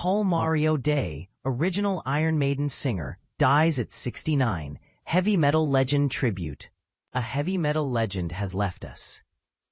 Paul Mario Day, original Iron Maiden singer, dies at 69. Heavy metal legend tribute. A heavy metal legend has left us.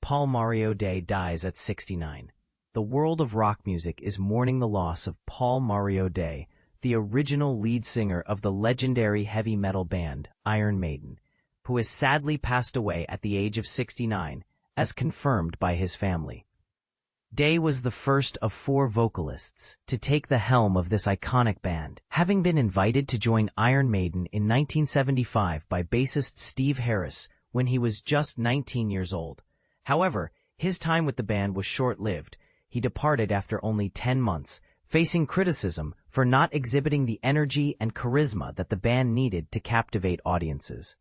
Paul Mario Day dies at 69. The world of rock music is mourning the loss of Paul Mario Day, the original lead singer of the legendary heavy metal band, Iron Maiden, who has sadly passed away at the age of 69, as confirmed by his family. Day was the first of 4 vocalists to take the helm of this iconic band, having been invited to join Iron Maiden in 1975 by bassist Steve Harris when he was just 19 years old. However, his time with the band was short-lived. He departed after only 10 months, facing criticism for not exhibiting the energy and charisma that the band needed to captivate audiences.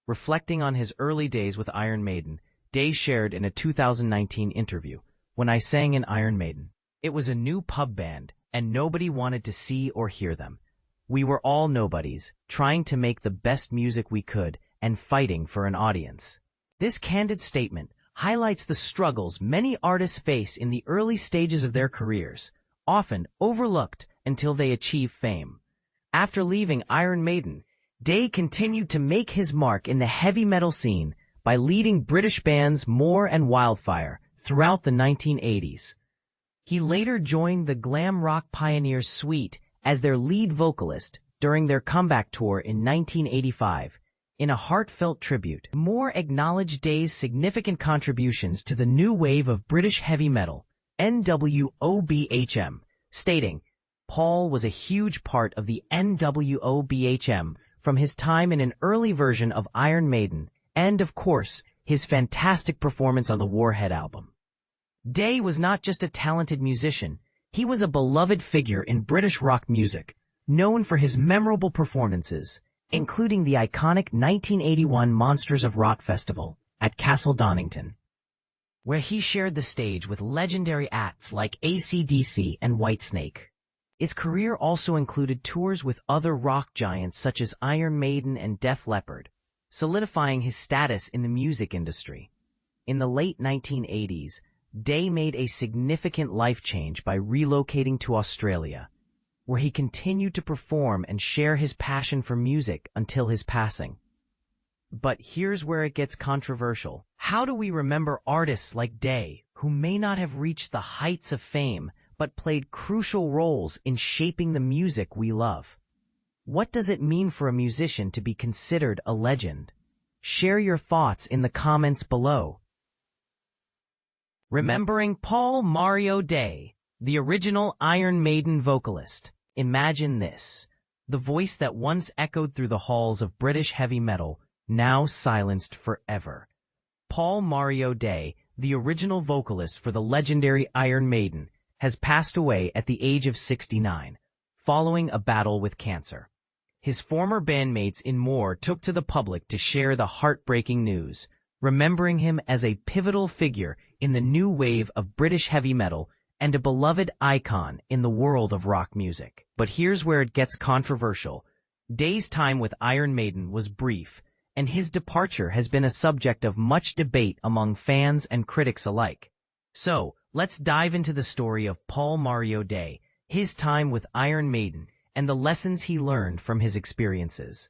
Reflecting on his early days with Iron Maiden, Day shared in a 2019 interview, "When I sang in Iron Maiden, it was a new pub band, and nobody wanted to see or hear them. We were all nobodies, trying to make the best music we could and fighting for an audience." This candid statement highlights the struggles many artists face in the early stages of their careers, often overlooked until they achieve fame. After leaving Iron Maiden, Day continued to make his mark in the heavy metal scene by leading British bands More and Wildfire throughout the 1980s. He later joined the glam rock pioneers Sweet as their lead vocalist during their comeback tour in 1985. In a heartfelt tribute, Moore acknowledged Day's significant contributions to the new wave of British heavy metal, NWOBHM, stating, "Paul was a huge part of the NWOBHM from his time in an early version of Iron Maiden, and of course, his fantastic performance on the Warhead album." Day was not just a talented musician, he was a beloved figure in British rock music, known for his memorable performances, including the iconic 1981 Monsters of Rock Festival at Castle Donington, where he shared the stage with legendary acts like AC/DC and Whitesnake. His career also included tours with other rock giants such as Iron Maiden and Def Leppard, solidifying his status in the music industry. In the late 1980s, Day made a significant life change by relocating to Australia, where he continued to perform and share his passion for music until his passing. But here's where it gets controversial. How do we remember artists like Day, who may not have reached the heights of fame, but played crucial roles in shaping the music we love? What does it mean for a musician to be considered a legend? Share your thoughts in the comments below. Remembering Paul Mario Day, the original Iron Maiden vocalist. Imagine this: the voice that once echoed through the halls of British heavy metal, now silenced forever. Paul Mario Day, the original vocalist for the legendary Iron Maiden, has passed away at the age of 69, following a battle with cancer. His former bandmates in More took to the public to share the heartbreaking news, remembering him as a pivotal figure in the new wave of British heavy metal and a beloved icon in the world of rock music. But here's where it gets controversial. Day's time with Iron Maiden was brief, and his departure has been a subject of much debate among fans and critics alike. So, let's dive into the story of Paul Mario Day, his time with Iron Maiden, and the lessons he learned from his experiences.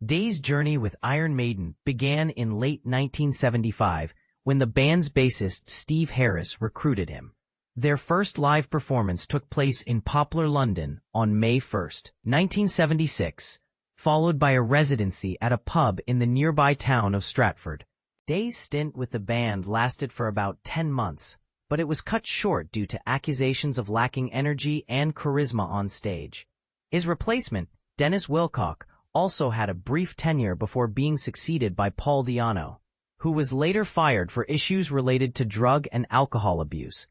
Day's journey with Iron Maiden began in late 1975 when the band's bassist Steve Harris recruited him. Their first live performance took place in Poplar, London on May 1, 1976, followed by a residency at a pub in the nearby town of Stratford. Day's stint with the band lasted for about 10 months, but it was cut short due to accusations of lacking energy and charisma on stage. His replacement, Dennis Wilcock, also had a brief tenure before being succeeded by Paul Di'Anno, who was later fired for issues related to drug and alcohol abuse.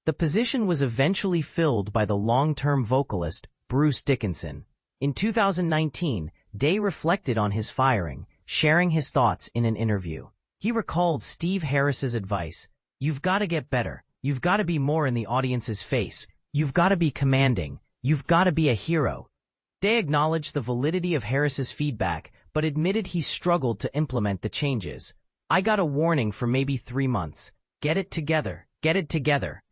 The position was eventually filled by the long-term vocalist, Bruce Dickinson. In 2019, Day reflected on his firing, sharing his thoughts in an interview. He recalled Steve Harris's advice: "You've got to get better. You've got to be more in the audience's face. You've got to be commanding. You've got to be a hero." Day acknowledged the validity of Harris's feedback, but admitted he struggled to implement the changes. "I got a warning for maybe 3 months. Get it together,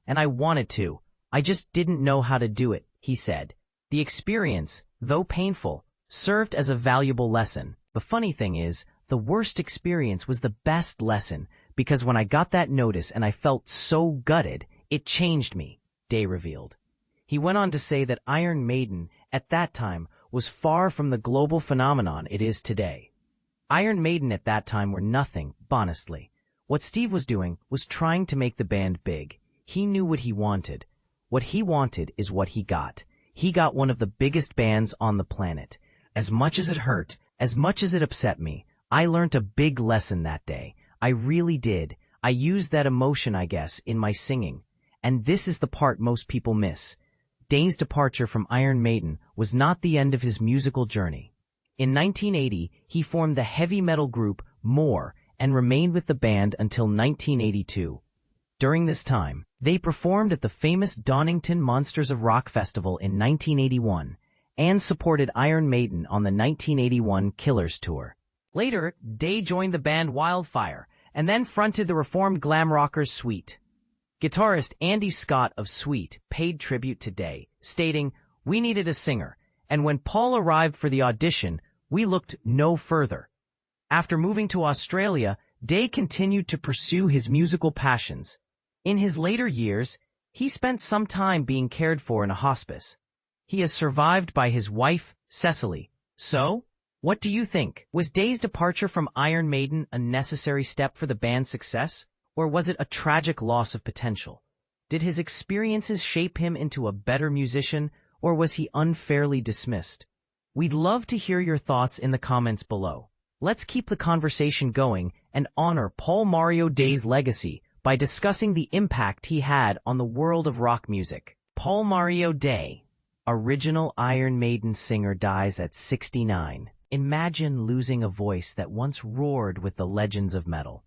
and I wanted to. I just didn't know how to do it," He said, "The experience, though painful, served as a valuable lesson. The funny thing is, the worst experience was the best lesson, because when I got that notice and I felt so gutted, it changed me," Day revealed. He went on to say that Iron Maiden, at that time, was far from the global phenomenon it is today. Iron Maiden at that time were nothing, honestly. What Steve was doing was trying to make the band big. He knew what he wanted. What he wanted is what he got. He got one of the biggest bands on the planet. As much as it hurt, as much as it upset me, I learned a big lesson that day. I really did. I used that emotion, I guess, in my singing. And this is the part most people miss. Day's departure from Iron Maiden was not the end of his musical journey. In 1980, he formed the heavy metal group More and remained with the band until 1982. During this time, they performed at the famous Donington Monsters of Rock Festival in 1981 and supported Iron Maiden on the 1981 Killers tour. Later, Day joined the band Wildfire and then fronted the reformed glam rockers Sweet. Guitarist Andy Scott of Sweet paid tribute to Day, stating, "We needed a singer, and when Paul arrived for the audition, we looked no further." After moving to Australia, Day continued to pursue his musical passions. In his later years, he spent some time being cared for in a hospice. He is survived by his wife, Cecily. So, what do you think? Was Day's departure from Iron Maiden a necessary step for the band's success? Or was it a tragic loss of potential? Did his experiences shape him into a better musician, or was he unfairly dismissed? We'd love to hear your thoughts in the comments below. Let's keep the conversation going and honor Paul Mario Day's legacy by discussing the impact he had on the world of rock music. Paul Mario Day, original Iron Maiden singer, dies at 69. Imagine losing a voice that once roared with the legends of metal.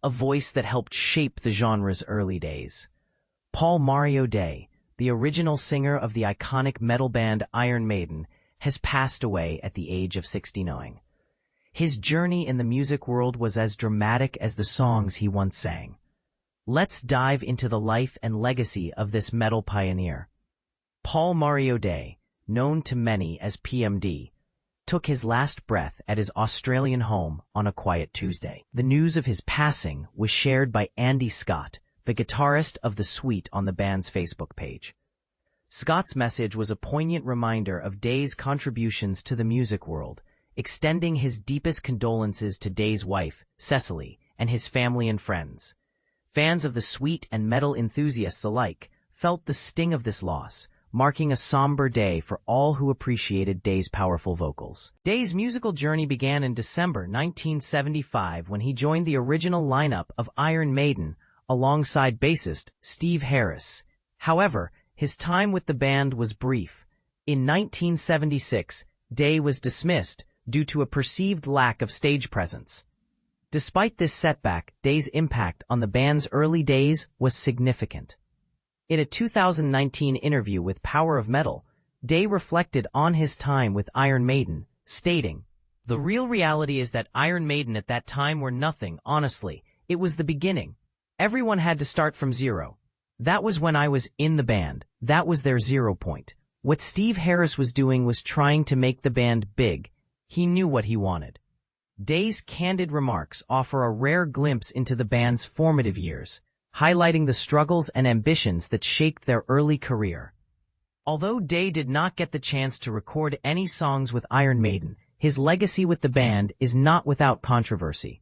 A voice that helped shape the genre's early days. Paul Mario Day, the original singer of the iconic metal band Iron Maiden, has passed away at the age of 69. His journey in the music world was as dramatic as the songs he once sang. Let's dive into the life and legacy of this metal pioneer. Paul Mario Day, known to many as PMD, took his last breath at his Australian home on a quiet Tuesday. The news of his passing was shared by Andy Scott, the guitarist of the Sweet, on the band's Facebook page. Scott's message was a poignant reminder of Day's contributions to the music world, extending his deepest condolences to Day's wife, Cecily, and his family and friends. Fans of the Sweet and metal enthusiasts alike felt the sting of this loss, marking a somber day for all who appreciated Day's powerful vocals. Day's musical journey began in December 1975 when he joined the original lineup of Iron Maiden alongside bassist Steve Harris. However, his time with the band was brief. In 1976, Day was dismissed due to a perceived lack of stage presence. Despite this setback, Day's impact on the band's early days was significant. In a 2019 interview with Power of Metal, Day reflected on his time with Iron Maiden, stating, "The real reality is that Iron Maiden at that time were nothing, honestly. It was the beginning. Everyone had to start from zero. That was when I was in the band. That was their 0 point. What Steve Harris was doing was trying to make the band big. He knew what he wanted." Day's candid remarks offer a rare glimpse into the band's formative years, highlighting the struggles and ambitions that shaped their early career. Although Day did not get the chance to record any songs with Iron Maiden, his legacy with the band is not without controversy.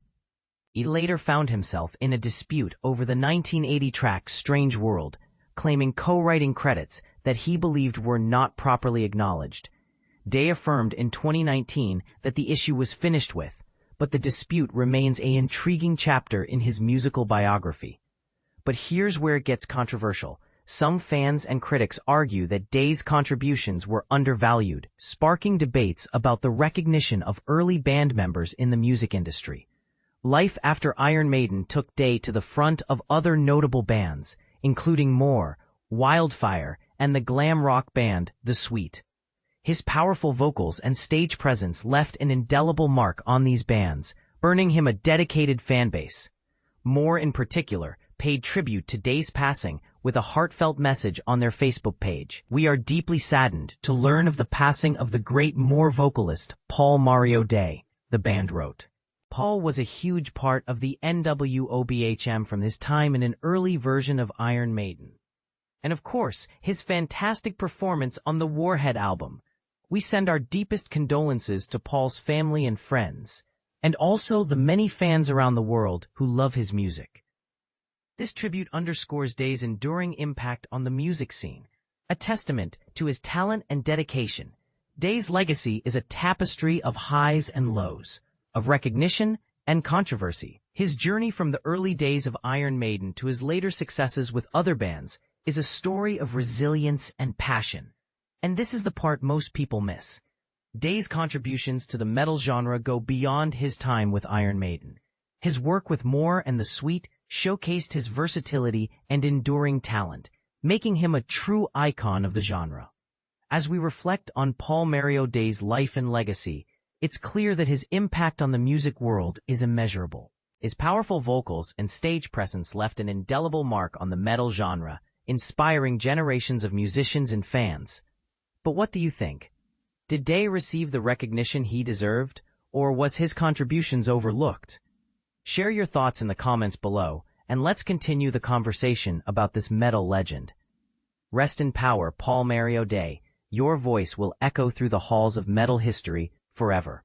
He later found himself in a dispute over the 1980 track Strange World, claiming co-writing credits that he believed were not properly acknowledged. Day affirmed in 2019 that the issue was finished with, but the dispute remains an intriguing chapter in his musical biography. But here's where it gets controversial. Some fans and critics argue that Day's contributions were undervalued, sparking debates about the recognition of early band members in the music industry. Life after Iron Maiden took Day to the front of other notable bands, including More, Wildfire, and the glam rock band The Sweet. His powerful vocals and stage presence left an indelible mark on these bands, earning him a dedicated fanbase. More, in particular, paid tribute to Day's passing with a heartfelt message on their Facebook page. "We are deeply saddened to learn of the passing of the great More vocalist, Paul Mario Day," the band wrote. Paul was a huge part of the NWOBHM from his time in an early version of Iron Maiden. And of course, his fantastic performance on the Warhead album. We send our deepest condolences to Paul's family and friends, and also the many fans around the world who love his music. This tribute underscores Day's enduring impact on the music scene, a testament to his talent and dedication. Day's legacy is a tapestry of highs and lows, of recognition and controversy. His journey from the early days of Iron Maiden to his later successes with other bands is a story of resilience and passion. And this is the part most people miss. Day's contributions to the metal genre go beyond his time with Iron Maiden. His work with More and the Sweet showcased his versatility and enduring talent, making him a true icon of the genre. As we reflect on Paul Mario Day's life and legacy, it's clear that his impact on the music world is immeasurable. His powerful vocals and stage presence left an indelible mark on the metal genre, inspiring generations of musicians and fans. But what do you think? Did Day receive the recognition he deserved, or was his contributions overlooked? Share your thoughts in the comments below, and let's continue the conversation about this metal legend. Rest in power, Paul Mario Day. Your voice will echo through the halls of metal history forever.